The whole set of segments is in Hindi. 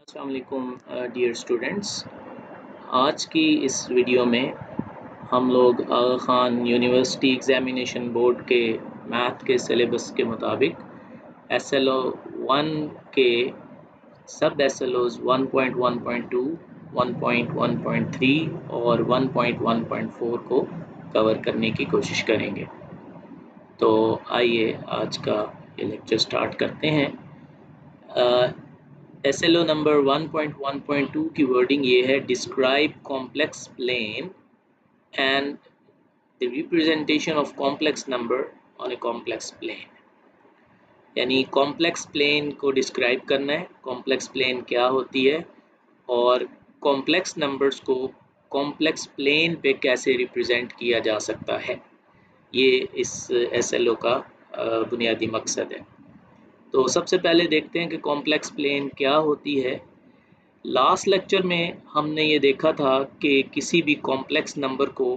अस्सलाम वालेकुम डियर स्टूडेंट्स। आज की इस वीडियो में हम लोग आगा खान यूनिवर्सिटी एग्ज़ामिनेशन बोर्ड के मैथ के सिलेबस के मुताबिक SLO 1 के सब SLOs 1.1.2, 1.1.3 और 1.1.4 को कवर करने की कोशिश करेंगे। तो आइए आज का ये लेक्चर स्टार्ट करते हैं। SLO नंबर 1.1.2 की वर्डिंग ये है, describe complex plane and the representation of complex number on a complex plane. यानी कॉम्प्लेक्स प्लेन को डिस्क्राइब करना है, कॉम्प्लेक्स प्लेन क्या होती है और कॉम्प्लेक्स नंबर्स को कॉम्प्लेक्स प्लेन पे कैसे रिप्रेजेंट किया जा सकता है। ये इस SLO का बुनियादी मकसद है। तो सबसे पहले देखते हैं कि कॉम्प्लेक्स प्लेन क्या होती है। लास्ट लेक्चर में हमने ये देखा था कि किसी भी कॉम्प्लेक्स नंबर को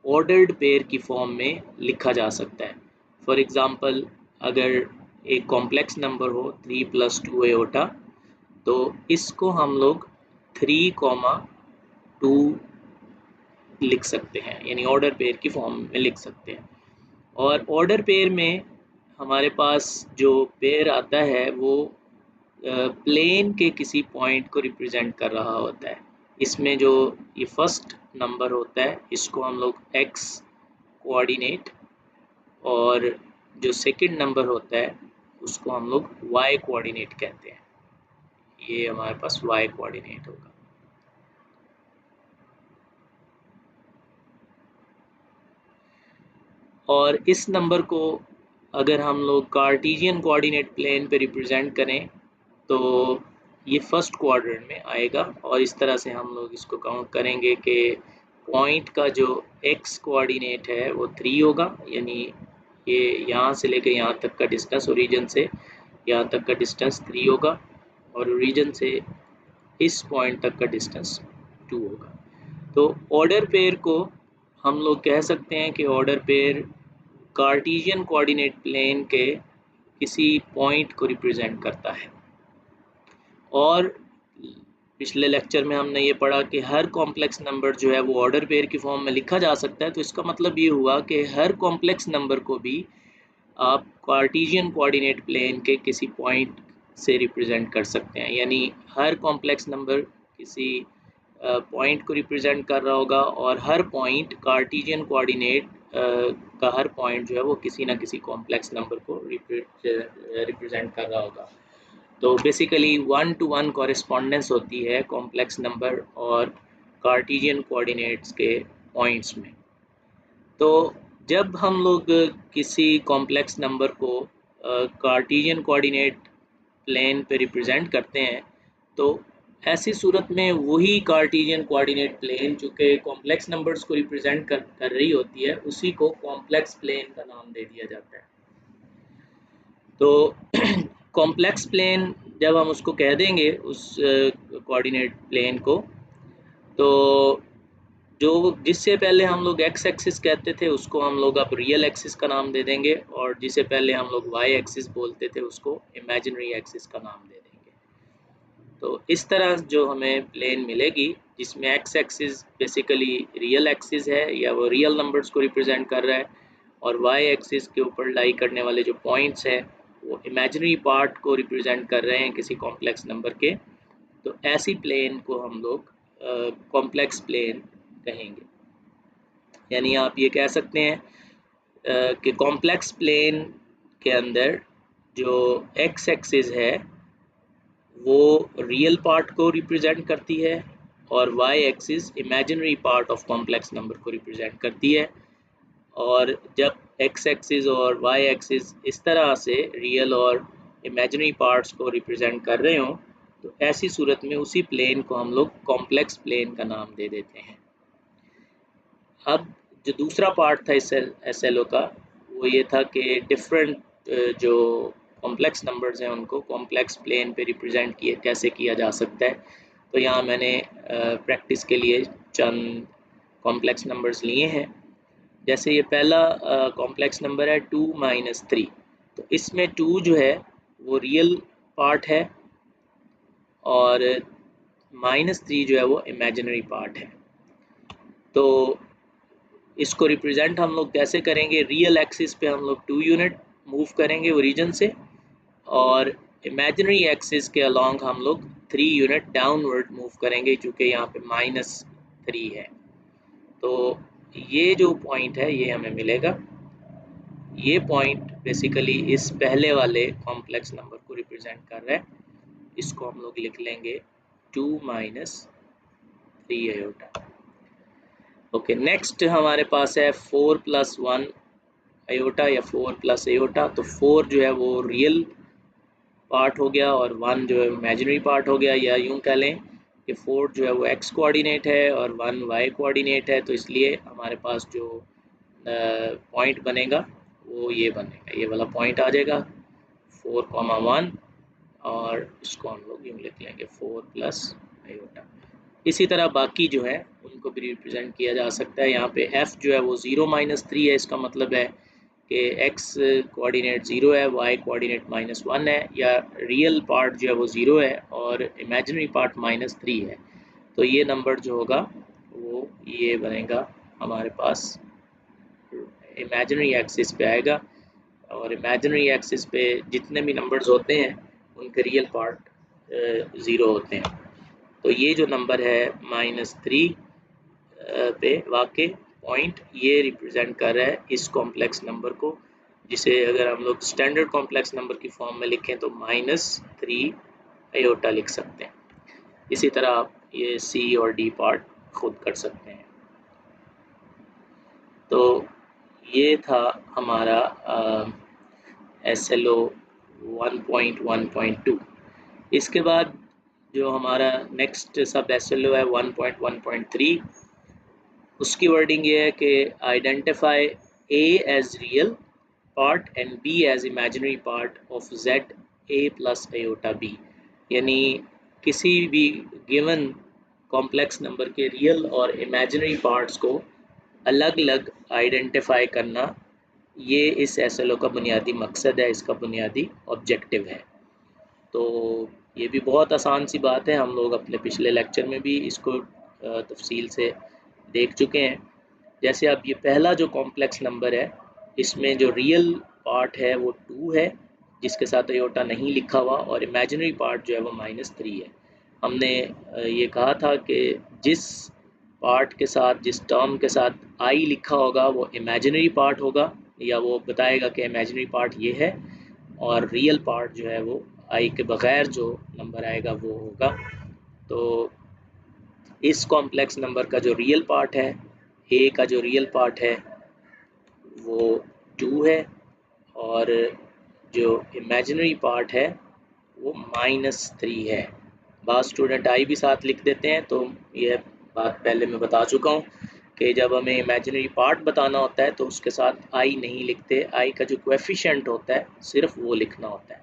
ऑर्डर्ड पेयर की फॉर्म में लिखा जा सकता है। फॉर एग्जांपल, अगर एक कॉम्प्लेक्स नंबर हो 3 + 2 आयोटा, तो इसको हम लोग 3, 2 लिख सकते हैं, यानी ऑर्डर पेयर की फॉर्म में लिख सकते हैं। और ऑर्डर पेयर में हमारे पास जो पेयर आता है वो प्लेन के किसी पॉइंट को रिप्रेजेंट कर रहा होता है। इसमें जो ये फर्स्ट नंबर होता है इसको हम लोग x कोऑर्डिनेट, और जो सेकंड नंबर होता है उसको हम लोग y कोऑर्डिनेट कहते हैं। ये हमारे पास y कोऑर्डिनेट होगा। और इस नंबर को अगर हम लोग कार्टेशियन कोऑर्डिनेट प्लेन पे रिप्रेजेंट करें तो ये फर्स्ट क्वाड्रेंट में आएगा, और इस तरह से हम लोग इसको काउंट करेंगे कि पॉइंट का जो x कोऑर्डिनेट है वो 3 होगा, यानी ये यहाँ से लेकर यहाँ तक का डिस्टेंस, ओरिजिन से यहाँ तक का डिस्टेंस 3 होगा, और ओरिजिन से इस पॉइंट तक का डिस्टेंस 2 होगा। तो ऑर्डर पेयर को हम लोग कह सकते हैं कि order pair Cartesian coordinate plane के किसी पॉइंट को रिप्रेजेंट करता है। और पिछले लेक्चर में हमने ये पढ़ा कि हर कॉम्प्लेक्स नंबर जो है वो ऑर्डर पेयर की फॉर्म में लिखा जा सकता है। तो इसका मतलब ये हुआ कि हर कॉम्प्लेक्स नंबर को भी आप कार्टेशियन कोऑर्डिनेट प्लेन के किसी पॉइंट से रिप्रेजेंट कर सकते हैं, यानी हर कॉम्प्लेक्स नंबर किसी पॉइंट को रिप्रेजेंट कर रहा होगा, और हर पॉइंट कार्टेशियन कोऑर्डिनेट का हर पॉइंट जो है वो किसी ना किसी कॉम्प्लेक्स नंबर को रिप्रेजेंट कर रहा होगा। तो बेसिकली 1-to-1 कॉरेस्पॉन्डेंस होती है कॉम्प्लेक्स नंबर और कार्टेशियन कोऑर्डिनेट्स के पॉइंट्स में। तो जब हम लोग किसी कॉम्प्लेक्स नंबर को कार्टेशियन कोऑर्डिनेट प्लेन पे रिप्रेजेंट करते हैं, तो ऐसी सूरत में वही कार्टेशियन कोऑर्डिनेट प्लेन जो कि कॉम्प्लेक्स नंबर्स को रिप्रेजेंट कर रही होती है, उसी को कॉम्प्लेक्स प्लेन का नाम दे दिया जाता है। तो कॉम्प्लेक्स प्लेन जब हम उसको कह देंगे उस कोऑर्डिनेट प्लेन को, तो जो जिससे पहले हम लोग एक्स एक्सिस कहते थे उसको हम लोग अब रियल एक्सिस का नाम दे देंगे, और जिसे पहले हम लोग वाई एक्सिस बोलते थे उसको इमेजिनरी एक्सिस का नाम दे देंगे। तो इस तरह जो हमें प्लेन मिलेगी जिसमें x axis basically real axis है या वो रियल नंबर्स को रिप्रेजेंट कर रहा है, और वाई एक्सिस के ऊपर लाई करने वाले जो पॉइंट्स हैं वो इमेजिनरी पार्ट को रिप्रेजेंट कर रहे हैं किसी कॉम्प्लेक्स नंबर के। तो ऐसी प्लेन को हम लोग कॉम्प्लेक्स प्लेन कहेंगे। यानी आप ये कह सकते हैं कि कॉम्प्लेक्स प्लेन के अंदर जो एक्स एक्सिस है वो रियल पार्ट को रिप्रेजेंट करती है, और y axis imaginary part of complex number को रिप्रेजेंट करती है। और जब एक्स एक्सिस और वाई एक्सिस इस तरह से रियल और इमेजिनरी पार्ट्स को रिप्रेजेंट कर रहे हों, तो ऐसी सूरत में उसी प्लेन को हम लोग कॉम्प्लेक्स प्लेन का नाम दे देते हैं। अब जो दूसरा पार्ट था इस SLO का वो ये था कि डिफरेंट जो कॉम्प्लेक्स नंबर्स हैं उनको कॉम्प्लेक्स प्लेन पे रिप्रेजेंट कैसे किया जा सकता है। तो यहाँ मैंने प्रैक्टिस के लिए चंद कॉम्प्लेक्स नंबर्स लिए हैं। जैसे ये पहला कॉम्प्लेक्स नंबर है 2 - 3, तो इसमें 2 जो है वो रियल पार्ट है, और -3 जो है वो इमेजिनरी पार्ट है। तो इसको रिप्रेजेंट हम लोग कैसे करेंगे, रियल एक्सिस पे हम लोग 2 यूनिट मूव करेंगे ओरिजिन से, और इमेजिनरी एक्सिस के अलोंग हम लोग 3 यूनिट डाउनवर्ड मूव करेंगे, चूँकि यहाँ पे -3 है। तो ये जो पॉइंट है ये हमें मिलेगा। ये पॉइंट बेसिकली इस पहले वाले कॉम्प्लेक्स नंबर को रिप्रेजेंट कर रहा है। इसको हम लोग लिख लेंगे 2 - 3 आयोटा। ओके, नेक्स्ट हमारे पास है 4 + 1 आयोटा या 4 + आयोटा। तो 4 जो है वो रियल पार्ट हो गया और 1 जो है इमेजिनरी पार्ट हो गया, या यूं कह लें कि 4 जो है वो x कोऑर्डिनेट है और 1 y कोऑर्डिनेट है। तो इसलिए हमारे पास जो पॉइंट बनेगा वो ये बनेगा, ये वाला पॉइंट आ जाएगा 4,1, और इसको हम लोग यूँ लिख लेंगे 4 + आयोटा। इसी तरह बाकी जो है उनको भी रिप्रेजेंट किया जा सकता है। यहाँ पे f जो है वो 0 - 3 है, इसका मतलब है कि x कोऑर्डिनेट 0 है, y कोऑर्डिनेट -1 है, या रियल पार्ट जो है वो 0 है और इमेजिनरी पार्ट -3 है। तो ये नंबर जो होगा वो ये बनेगा हमारे पास इमेजिनरी एक्सिस पे आएगा, और इमेजिनरी एक्सिस पे जितने भी नंबर्स होते हैं उनके रियल पार्ट 0 होते हैं। तो ये जो नंबर है -3 पे वाक़ई पॉइंट, ये रिप्रेजेंट कर रहा है इस कॉम्प्लेक्स नंबर को, जिसे अगर हम लोग स्टैंडर्ड कॉम्प्लेक्स नंबर की फॉर्म में लिखें तो -3 आयोटा लिख सकते हैं। इसी तरह आप ये सी और डी पार्ट खुद कर सकते हैं। तो ये था हमारा SLO 1.1.2। इसके बाद जो हमारा नेक्स्ट सब SLO है 1.1.3, उसकी वर्डिंग ये है कि identify A as real part and B as imaginary part of Z A + iota B। यानी किसी भी गिवन कॉम्प्लेक्स नंबर के रियल और इमेजिनरी पार्ट्स को अलग अलग आइडेंटिफाई करना, ये इस SLO का बुनियादी मकसद है, इसका बुनियादी ऑब्जेक्टिव है। तो ये भी बहुत आसान सी बात है, हम लोग अपने पिछले लेक्चर में भी इसको तफसील से देख चुके हैं। जैसे अब ये पहला जो कॉम्प्लेक्स नंबर है, इसमें जो रियल पार्ट है वो 2 है, जिसके साथ आयोटा नहीं लिखा हुआ, और इमेजिनरी पार्ट जो है वो -3 है। हमने ये कहा था कि जिस पार्ट के साथ, जिस टर्म के साथ आई लिखा होगा वो इमेजिनरी पार्ट होगा, या वो बताएगा कि इमेजिनरी पार्ट ये है, और रियल पार्ट जो है वो आई के बगैर जो नंबर आएगा वो होगा। तो इस कॉम्प्लेक्स नंबर का जो रियल पार्ट है, ए का जो रियल पार्ट है वो 2 है, और जो इमेजिनरी पार्ट है वो -3 है। बाद स्टूडेंट आई भी साथ लिख देते हैं, तो यह बात पहले मैं बता चुका हूँ कि जब हमें इमेजिनरी पार्ट बताना होता है तो उसके साथ आई नहीं लिखते, आई का जो कोएफिशिएंट होता है सिर्फ वो लिखना होता है।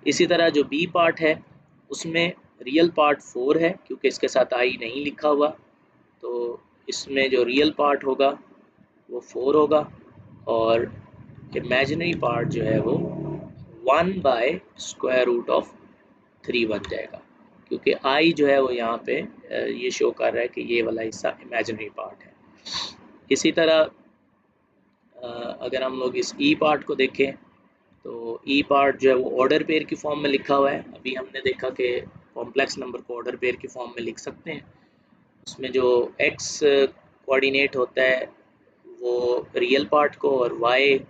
इसी तरह जो बी पार्ट है उसमें रियल पार्ट 4 है, क्योंकि इसके साथ आई नहीं लिखा हुआ, तो इसमें जो रियल पार्ट होगा वो 4 होगा, और इमेजिनरी पार्ट जो है वो 1/√3 बन जाएगा, क्योंकि आई जो है वो यहाँ पे ये शो कर रहा है कि ये वाला हिस्सा इमेजिनरी पार्ट है। इसी तरह अगर हम लोग इस ई पार्ट को देखें तो ई पार्ट जो है वो ऑर्डर पेयर की फॉर्म में लिखा हुआ है। अभी हमने देखा कि कॉम्प्लेक्स नंबर को ऑर्डर पेयर की फॉर्म में लिख सकते हैं। उसमें जो एक्स कोऑर्डिनेट होता है वो रियल पार्ट को, और वाई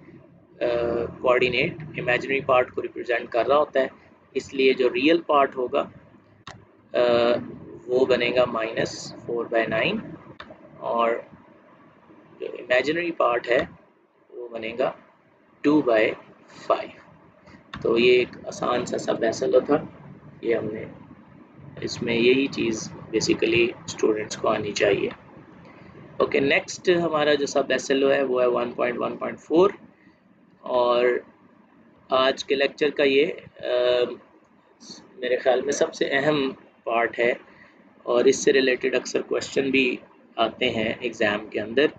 कोऑर्डिनेट इमेजिनरी पार्ट को रिप्रेजेंट कर रहा होता है। इसलिए जो रियल पार्ट होगा वो बनेगा -4/9, और जो इमेजिनरी पार्ट है वो बनेगा 2/5। तो ये एक आसान सा सब SLO था, ये हमने इसमें यही चीज़ बेसिकली स्टूडेंट्स को आनी चाहिए। ओके, नेक्स्ट हमारा जो सब SLO है वो है 1.1.4, और आज के लेक्चर का ये मेरे ख्याल में सबसे अहम पार्ट है, और इससे रिलेटेड अक्सर क्वेश्चन भी आते हैं एग्ज़ाम के अंदर।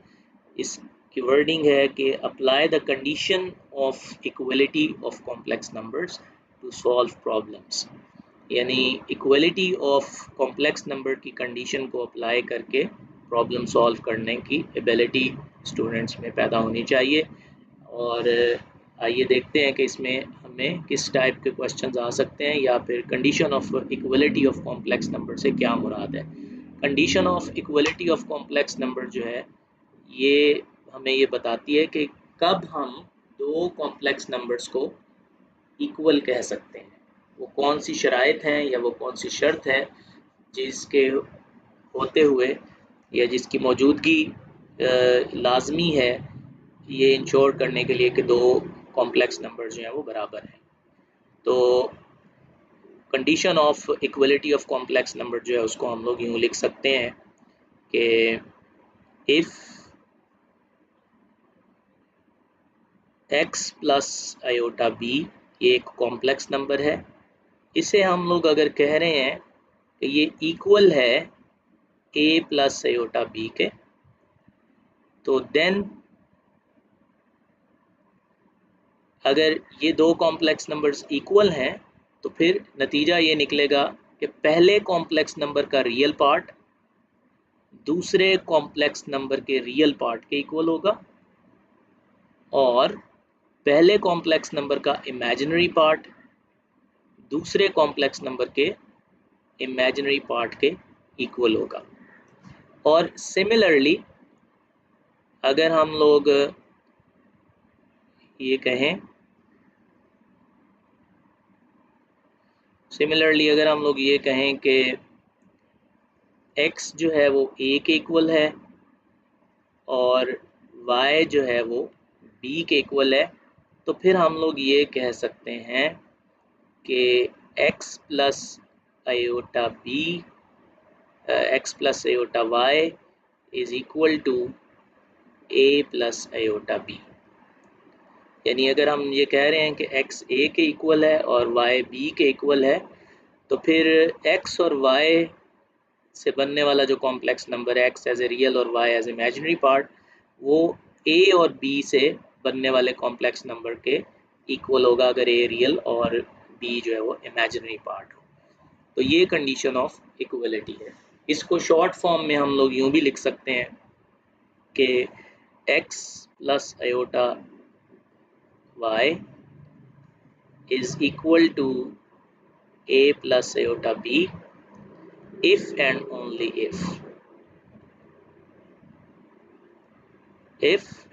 इसकी वर्डिंग है कि apply the condition of equality of complex numbers to solve problems. यानी इक्वलिटी ऑफ कॉम्प्लेक्स नंबर की कंडीशन को अप्लाई करके प्रॉब्लम सॉल्व करने की एबिलिटी स्टूडेंट्स में पैदा होनी चाहिए। और आइए देखते हैं कि इसमें हमें किस टाइप के क्वेश्चंस आ सकते हैं, या फिर condition of equality of complex number से क्या मुराद है। Condition of equality of complex number जो है ये हमें ये बताती है कि कब हम दो कॉम्प्लेक्स नंबर्स को इक्वल कह सकते हैं, वो कौन सी शराइत हैं या वो कौन सी शर्त है जिसके होते हुए या जिसकी मौजूदगी लाजमी है ये इंश्योर करने के लिए कि दो कॉम्प्लेक्स नंबर जो हैं वो बराबर हैं। तो condition of equality of complex number जो है उसको हम लोग यूँ लिख सकते हैं कि if x plus iota b ये एक कॉम्प्लेक्स नंबर है, इसे हम लोग अगर कह रहे हैं कि ये इक्वल है a प्लस आयोटा b के, तो देन अगर ये दो कॉम्प्लेक्स नंबर्स इक्वल हैं तो फिर नतीजा ये निकलेगा कि पहले कॉम्प्लेक्स नंबर का रियल पार्ट दूसरे कॉम्प्लेक्स नंबर के रियल पार्ट के इक्वल होगा, और पहले कॉम्प्लेक्स नंबर का इमेजिनरी पार्ट दूसरे कॉम्प्लेक्स नंबर के इमेजिनरी पार्ट के इक्वल होगा। और सिमिलरली अगर हम लोग ये कहें कि x जो है वो a के इक्वल है और y जो है वो b के इक्वल है, तो फिर हम लोग ये कह सकते हैं कि x plus iota y is equal to a plus iota b। यानी अगर हम ये कह रहे हैं कि x a के इक्वल है और y b के इक्वल है, तो फिर x और y से बनने वाला जो कॉम्प्लेक्स नंबर है x एज ए रियल और y एज इमेजिनरी पार्ट, वो a और b से बनने वाले कॉम्प्लेक्स नंबर के इक्वल होगा अगर a रियल और b जो है वो इमेजिनरी पार्ट हो। तो ये कंडीशन ऑफ इक्वलिटी है। इसको शॉर्ट फॉर्म में हम लोग यूँ भी लिख सकते हैं कि x plus iota y is equal to a plus iota b if and only if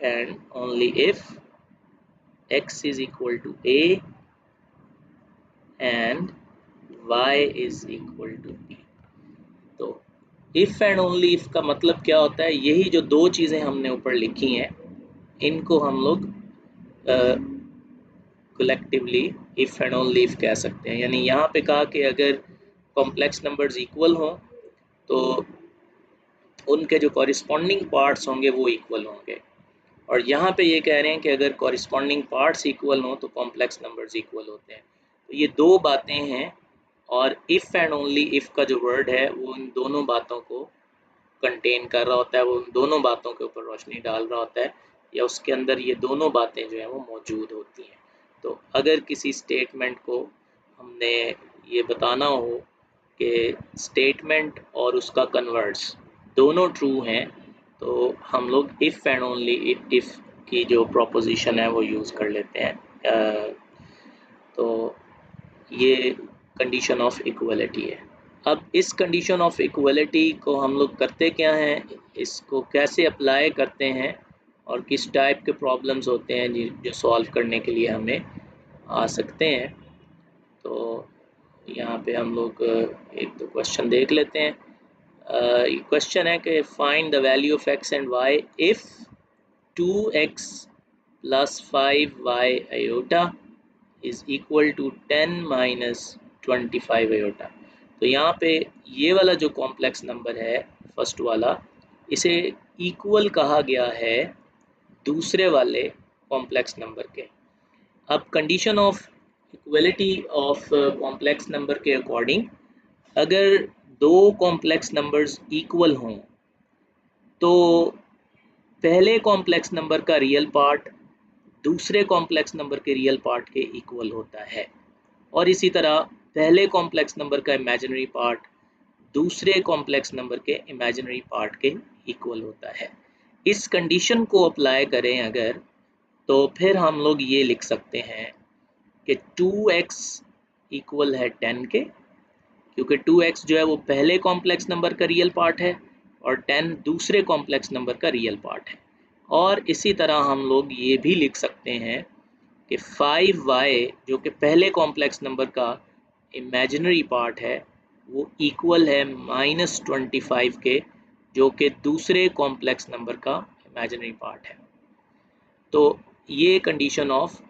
and only if x is equal to a and y is equal to b। तो if and only if का मतलब क्या होता है, यही जो दो चीज़ें हमने ऊपर लिखी हैं इनको हम लोग collectively if and only if कह सकते हैं। यानी यहाँ पे कहा कि अगर कॉम्प्लेक्स नंबर्स इक्वल हों तो उनके जो कॉरिस्पॉन्डिंग पार्ट्स होंगे वो इक्वल होंगे, और यहाँ पे ये कह रहे हैं कि अगर कॉरिस्पॉन्डिंग पार्ट्स इक्वल हों तो कॉम्प्लेक्स नंबर्स इक्वल होते हैं। तो ये दो बातें हैं, और इफ़ एंड ओनली इफ़ का जो वर्ड है वो इन दोनों बातों को कंटेन कर रहा होता है, वो उन दोनों बातों के ऊपर रोशनी डाल रहा होता है, या उसके अंदर ये दोनों बातें जो हैं वो मौजूद होती हैं। तो अगर किसी स्टेटमेंट को हमने ये बताना हो कि स्टेटमेंट और उसका कन्वर्ट्स दोनों ट्रू हैं, तो हम लोग इफ़ एंड ओनली इफ़ की जो प्रोपोजिशन है वो यूज़ कर लेते हैं। तो ये कंडीशन ऑफ इक्वलिटी है। अब इस कंडीशन ऑफ इक्वलिटी को हम लोग करते क्या हैं, इसको कैसे अप्लाई करते हैं, और किस टाइप के प्रॉब्लम्स होते हैं जो सॉल्व करने के लिए हमें आ सकते हैं। तो यहाँ पे हम लोग एक दो क्वेश्चन देख लेते हैं। क्वेश्चन है कि find the value of x and y if 2x plus 5y iota is equal to 10 minus 25 iota. तो यहाँ पे ये वाला जो कॉम्प्लेक्स नंबर है फर्स्ट वाला, इसे इक्वल कहा गया है दूसरे वाले कॉम्प्लेक्स नंबर के। अब condition of equality of complex number के अकॉर्डिंग अगर दो कॉम्प्लेक्स नंबर्स इक्वल हों तो पहले कॉम्प्लेक्स नंबर का रियल पार्ट दूसरे कॉम्प्लेक्स नंबर के रियल पार्ट के इक्वल होता है, और इसी तरह पहले कॉम्प्लेक्स नंबर का इमेजिनरी पार्ट दूसरे कॉम्प्लेक्स नंबर के इमेजिनरी पार्ट के इक्वल होता है। इस कंडीशन को अप्लाई करें अगर, तो फिर हम लोग ये लिख सकते हैं कि 2x इक्वल है 10 के, क्योंकि 2x जो है वो पहले कॉम्प्लेक्स नंबर का रियल पार्ट है और 10 दूसरे कॉम्प्लेक्स नंबर का रियल पार्ट है। और इसी तरह हम लोग ये भी लिख सकते हैं कि 5y जो कि पहले कॉम्प्लेक्स नंबर का इमेजिनरी पार्ट है वो इक्वल है -25 के, जो कि दूसरे कॉम्प्लेक्स नंबर का इमेजिनरी पार्ट है। तो ये condition of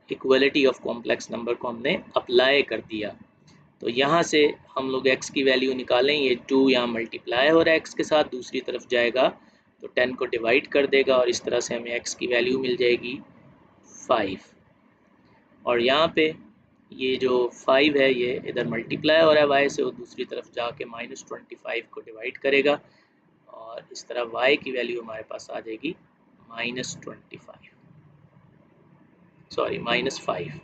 equality of complex number को हमने अप्लाई कर दिया। तो यहाँ से हम लोग x की वैल्यू निकालें, ये 2 यहाँ मल्टीप्लाई हो रहा है x के साथ, दूसरी तरफ जाएगा तो 10 को डिवाइड कर देगा और इस तरह से हमें x की वैल्यू मिल जाएगी 5। और यहाँ पे ये जो 5 है ये इधर मल्टीप्लाई हो रहा है y से और दूसरी तरफ जाके -25 को डिवाइड करेगा और इस तरह y की वैल्यू हमारे पास आ जाएगी -5।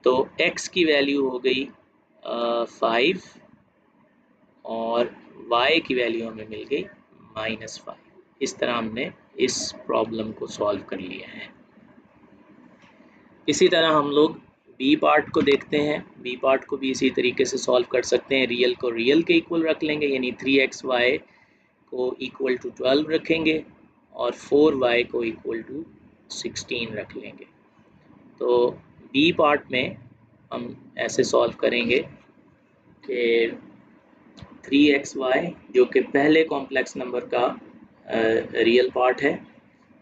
तो x की वैल्यू हो गई 5 और y की वैल्यू हमें मिल गई -5। इस तरह हमने इस प्रॉब्लम को सॉल्व कर लिया है। इसी तरह हम लोग बी पार्ट को देखते हैं। बी पार्ट को भी इसी तरीके से सॉल्व कर सकते हैं। रियल को रियल के इक्वल रख लेंगे, यानी 3xy को इक्वल टू 12 रखेंगे और 4y को इक्वल टू 16 रख लेंगे। तो बी पार्ट में हम ऐसे सॉल्व करेंगे कि 3xy जो कि पहले कॉम्प्लेक्स नंबर का रियल पार्ट है,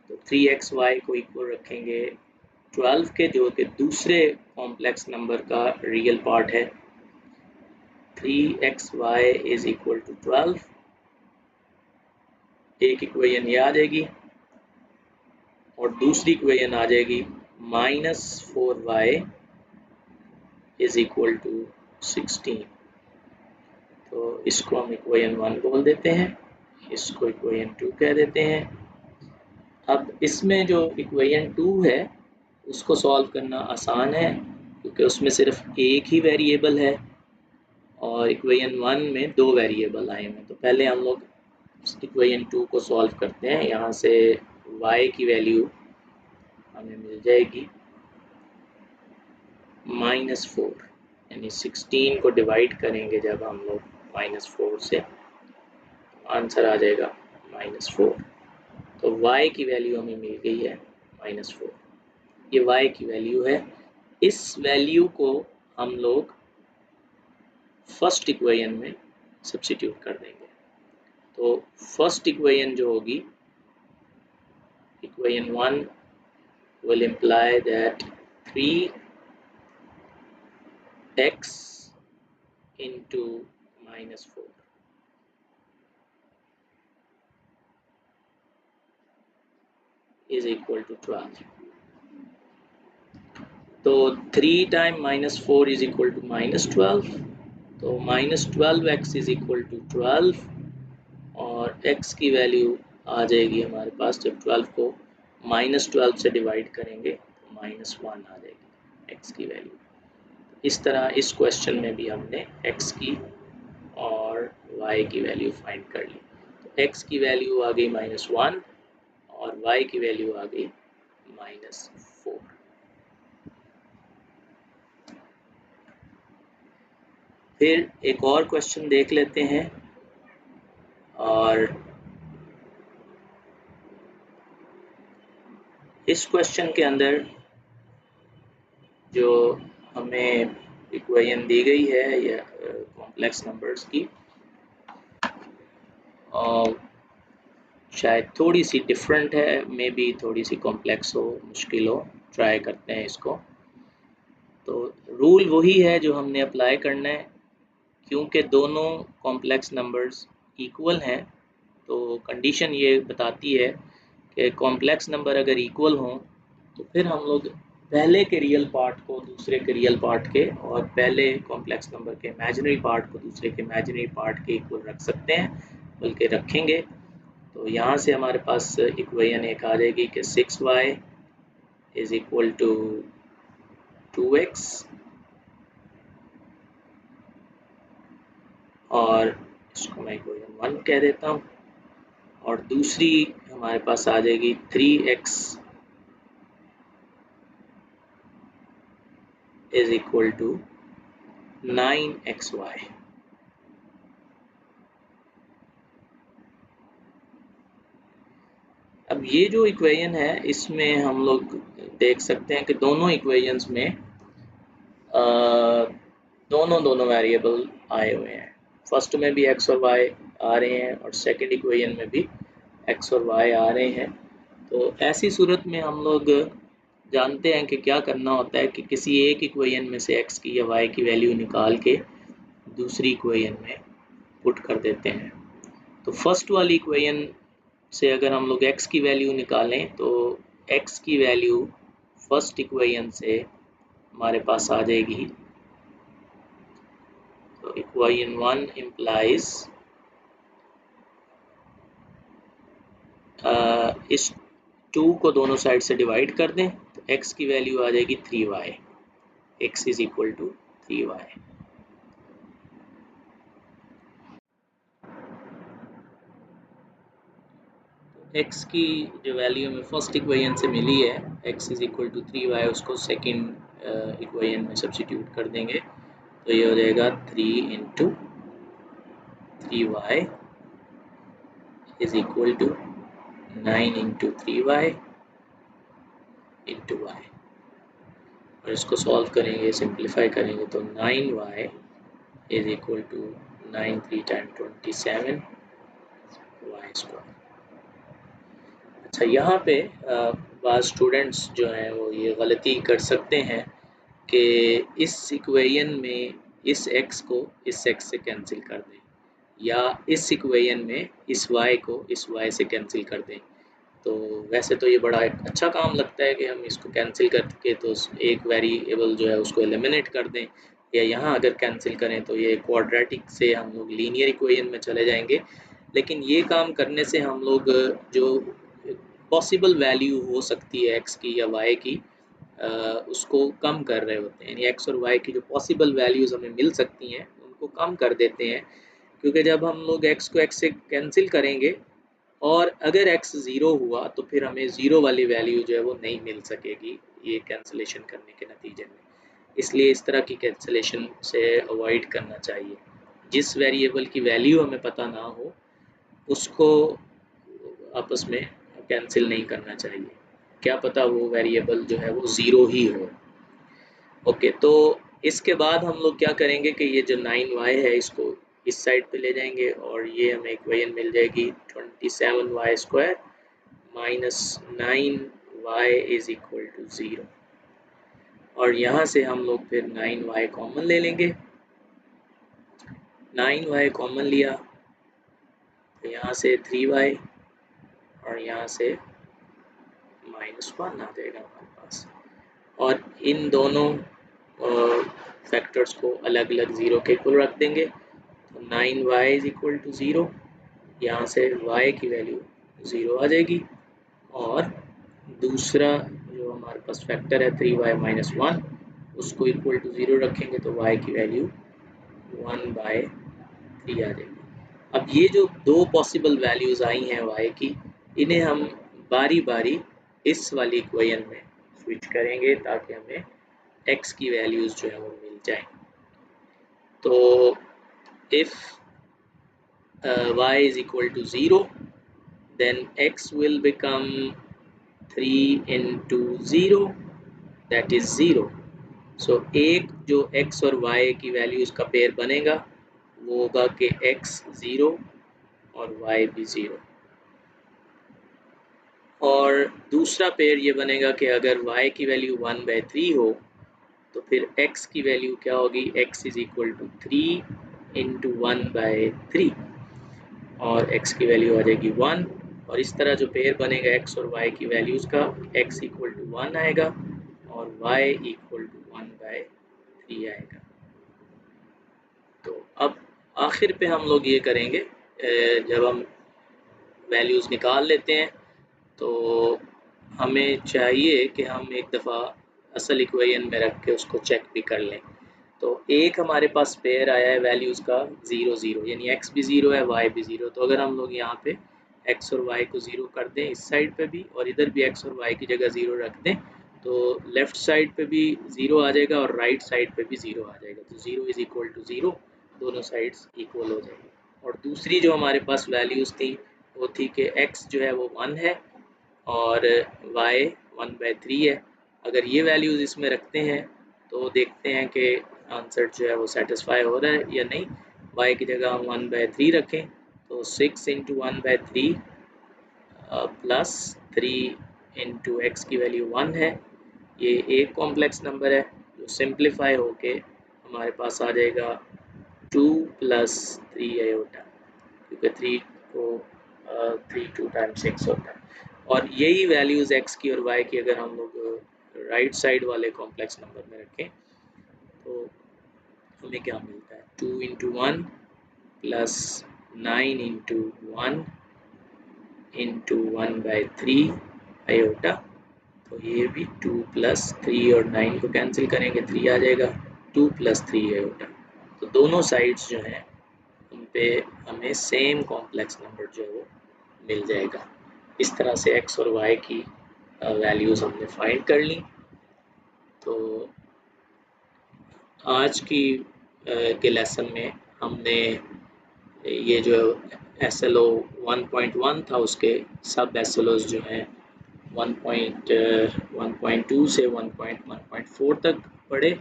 तो 3xy को इक्वल रखेंगे 12 के, जो कि दूसरे कॉम्प्लेक्स नंबर का रियल पार्ट है। 3xy इज इक्वल टू 12, एक इक्वेशन ये आ जाएगी और दूसरी इक्वेशन आ जाएगी -4y इज इक्वल टू 16। तो इसको हम इक्वेशन 1 बोल देते हैं, इसको इक्वेशन 2 कह देते हैं। अब इसमें जो इक्वेशन 2 है उसको सॉल्व करना आसान है, क्योंकि उसमें सिर्फ एक ही वेरिएबल है और इक्वेशन 1 में 2 वेरिएबल आए हैं। तो पहले हम लोग इक्वेशन 2 को सॉल्व करते हैं। यहाँ से y की वैल्यू हमें मिल जाएगी -4, यानी 16 को डिवाइड करेंगे जब हम लोग -4 से, आंसर आ जाएगा -4। तो y की वैल्यू हमें मिल गई है -4। ये y की वैल्यू है। इस वैल्यू को हम लोग फर्स्ट इक्वेशन में सब्स्टिट्यूट कर देंगे। तो फर्स्ट इक्वेशन जो होगी, equation 1 will imply that 3x into -4 is equal to 12. तो 3 टाइम -4 इज इक्वल टू -12, तो -12x इज इक्वल टू 12 और x की वैल्यू आ जाएगी हमारे पास, जब 12 को -12 से डिवाइड करेंगे तो -1 आ जाएगी x की वैल्यू। इस तरह इस क्वेश्चन में भी हमने x की और y की वैल्यू फाइंड कर ली। तो x की वैल्यू आ गई -1 और y की वैल्यू आ गई -4। फिर एक और क्वेश्चन देख लेते हैं, और इस क्वेश्चन के अंदर जो हमें इक्वेशन दी गई है या कॉम्प्लेक्स नंबर्स की, और शायद थोड़ी सी डिफरेंट है, मे बी थोड़ी सी कॉम्प्लेक्स हो, मुश्किल हो। ट्राई करते हैं इसको। तो रूल वही है जो हमने अप्लाई करना है, क्योंकि दोनों कॉम्प्लेक्स नंबर्स इक्वल हैं। तो कंडीशन ये बताती है कि कॉम्प्लेक्स नंबर अगर इक्वल हों तो फिर हम लोग पहले के रियल पार्ट को दूसरे के रियल पार्ट के और पहले कॉम्प्लेक्स नंबर के इमेजिनरी पार्ट को दूसरे के इमेजिनरी पार्ट के इक्वल रख सकते हैं, बल्कि रखेंगे। तो यहाँ से हमारे पास इक्वेशन एक आ जाएगी कि 6y is equal to 2x और इसको मैं इक्वेशन 1 कह देता हूँ, और दूसरी हमारे पास आ जाएगी 3x is equal to 9xy। अब ये जो इक्वेशन है इसमें हम लोग देख सकते हैं कि दोनों इक्वेशंस में दोनों वेरिएबल आए हुए हैं। फर्स्ट में भी x और y आ रहे हैं और सेकंड इक्वेशन में भी x और y आ रहे हैं। तो ऐसी सूरत में हम लोग जानते हैं कि क्या करना होता है कि किसी एक इक्वेशन में से x की या y की वैल्यू निकाल के दूसरी इक्वेशन में पुट कर देते हैं। तो फर्स्ट वाली इक्वेशन से अगर हम लोग x की वैल्यू निकालें तो x की वैल्यू फर्स्ट इक्वेशन से हमारे पास आ जाएगी। तो इक्वेशन 1 इम्प्लाइज इस 2 को दोनों साइड से डिवाइड कर दें तो x की वैल्यू आ जाएगी 3y, x is equal to 3y। x की जो वैल्यू हमें फर्स्ट इक्वेशन से मिली है x is equal to 3y, उसको सेकेंड इक्वेशन में सब्स्टिट्यूट कर देंगे तो ये हो जाएगा 3 into 3y is equal to 9 into 3y into y। और इसको सॉल्व करेंगे, सिंप्लीफाई करेंगे तो 9y is equal to 9 3 time 27 y square. अच्छा, यहाँ पे बाज़ स्टूडेंट्स जो हैं वो ये गलती कर सकते हैं कि इस इक्वेशन में इस x को इस x से कैंसिल कर दें या इस इक्वेशन में इस y को इस y से कैंसिल कर दें। तो वैसे तो ये बड़ा एक अच्छा काम लगता है कि हम इसको कैंसिल करके तो एक वेरिएबल जो है उसको एलिमिनेट कर दें, या यहाँ अगर कैंसिल करें तो ये क्वाड्रेटिक से हम लोग लीनियर इक्वेशन में चले जाएंगे। लेकिन ये काम करने से हम लोग जो पॉसिबल वैल्यू हो सकती है x की या y की उसको कम कर रहे होते हैं, यानी x और y की जो पॉसिबल वैल्यूज़ हमें मिल सकती हैं उनको कम कर देते हैं। क्योंकि जब हम लोग x को x से कैंसिल करेंगे और अगर x 0 हुआ तो फिर हमें 0 वाली वैल्यू जो है वो नहीं मिल सकेगी ये कैंसिलेशन करने के नतीजे में। इसलिए इस तरह की कैंसिलेशन से अवॉइड करना चाहिए। जिस वेरिएबल की वैल्यू हमें पता ना हो उसको आपस में कैंसिल नहीं करना चाहिए, क्या पता वो वेरिएबल जो है वो 0 ही हो। ओके, तो इसके बाद हम लोग क्या करेंगे कि ये जो 9y है इसको इस साइड पे ले जाएंगे और ये हमें इक्वेशन मिल जाएगी 27y square minus 9y is equal to 0। और यहाँ से हम लोग फिर 9y कॉमन ले लेंगे। 9y कॉमन लिया तो यहाँ से 3y और यहाँ से -1 आ जाएगा हमारे पास। और इन दोनों फैक्टर्स को अलग अलग 0 के इक्वल रख देंगे तो 9y इज इक्वल टू 0, यहाँ से y की वैल्यू 0 आ जाएगी। और दूसरा जो हमारे पास फैक्टर है 3y माइनस 1 उसको इक्वल टू 0 रखेंगे तो y की वैल्यू 1/3 आ जाएगी। अब ये जो दो पॉसिबल वैल्यूज़ आई हैं y की, इन्हें हम बारी बारी इस वाली इक्वेशन में स्विच करेंगे ताकि हमें x की वैल्यूज़ जो है वो मिल जाएं। तो if y is equal to 0 then x will become 3 into 0 that is 0। so एक जो x और y की वैल्यूज़ का पेयर बनेगा वो होगा कि x 0 और y भी 0। और दूसरा पेयर ये बनेगा कि अगर y की वैल्यू 1/3 हो तो फिर x की वैल्यू क्या होगी, x is equal to 3 into 1/3 और x की वैल्यू आ जाएगी 1। और इस तरह जो पेयर बनेगा x और y की वैल्यूज़ का, x इक्वल टू 1 आएगा और y इक्वल टू 1/3 आएगा। तो अब आखिर पे हम लोग ये करेंगे, जब हम वैल्यूज़ निकाल लेते हैं तो हमें चाहिए कि हम एक दफ़ा असल इक्वेशन में रख के उसको चेक भी कर लें। तो एक हमारे पास पेयर आया है वैल्यूज़ का 0 0, यानी x भी 0 है y भी 0। तो अगर हम लोग यहाँ पे x और y को 0 कर दें इस साइड पे भी, और इधर भी x और y की जगह 0 रख दें, तो लेफ़्ट साइड पे भी 0 आ जाएगा और राइट साइड पे भी 0 आ जाएगा। तो 0 इज़ इक्वल टू 0, दोनों साइड्स इक्वल हो जाएंगे। और दूसरी जो हमारे पास वैल्यूज़ थी वो थी कि x जो है वो 1 है और y 1/3 है। अगर ये वैल्यूज़ इसमें रखते हैं तो देखते हैं कि आंसर जो है वो सेटिस्फाई हो रहा है या नहीं। y की जगह हम 1/3 रखें तो 6 इंटू 1/3 प्लस 3 इंटू एक्स की वैल्यू 1 है। ये एक कॉम्प्लेक्स नंबर है जो सिंप्लीफाई होके हमारे पास आ जाएगा 2 प्लस 3 आयोटा, क्योंकि 3 को 3 2 टाइम्स 6 होता है। और यही वैल्यूज़ x की और y की अगर हम लोग राइट साइड वाले कॉम्प्लेक्स नंबर में रखें तो हमें क्या मिलता है, 2 into 1 plus 9 into 1 into 1/3 iota. तो ये भी 2 प्लस 3 और 9 को कैंसिल करेंगे 3 आ जाएगा, 2 प्लस 3 आयोटा। तो दोनों साइड्स जो हैं उन पे हमें सेम कॉम्प्लेक्स नंबर जो है वो मिल जाएगा। इस तरह से x और y की वैल्यूज़ हमने फाइंड कर ली। तो आज की के लेसन में हमने ये जो SLO 1.1 था उसके सब SLOs जो हैं 1.2 से 1.1.4 तक पढ़े,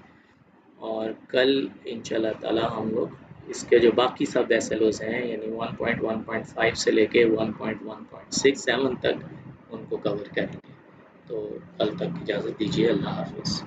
और कल इंशाल्लाह ताला हम लोग इसके जो बाकी सब SLOs हैं यानी 1.1.5 से लेके 1.1.67 तक उनको कवर करेंगे। तो कल तक इजाज़त दीजिए, अल्लाह हाफ़िज़।